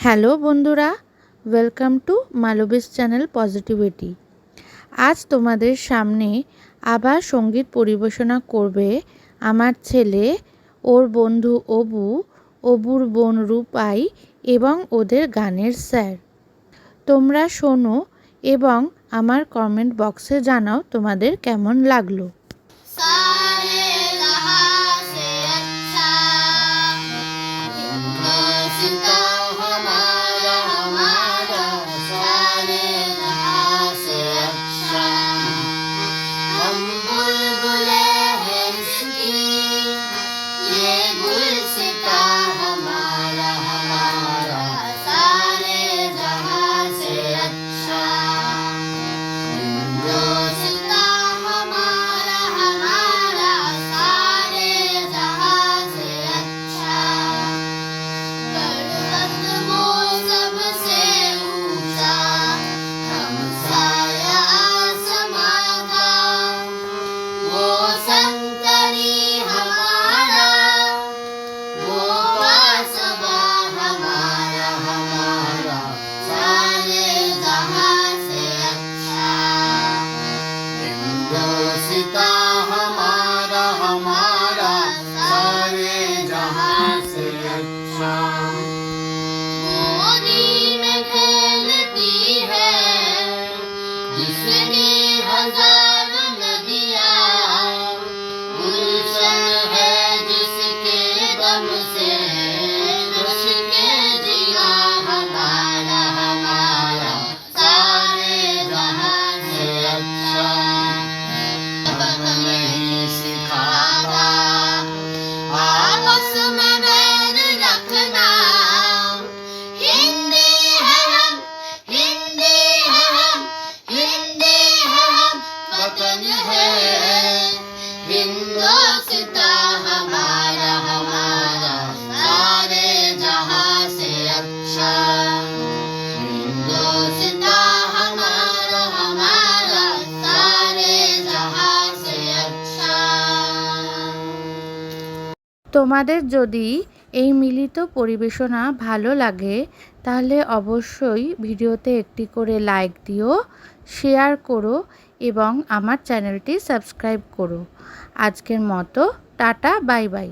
Hello বন্ধুরা, welcome to মালবিস channel positivity. আজ তোমাদের সামনে আবার সঙ্গীত পরিবেশনা করবে আমার ছেলে, ওর বন্ধু অবু, অবুর বোন রূপাই এবং ওদের গানের স্যার। তোমরা শোনো এবং আমার কমেন্ট বক্সে জানাও তোমাদের কেমন লাগলো। তোমাদের যদি এই মিলিত পরিবেশনা ভালো লাগে তাহলে অবশ্যই ভিডিওতে একটি করে লাইক দিও, শেয়ার করো এবং আমার চ্যানেলটি সাবস্ক্রাইব করো। আজকের মতো টাটা, বাই বাই।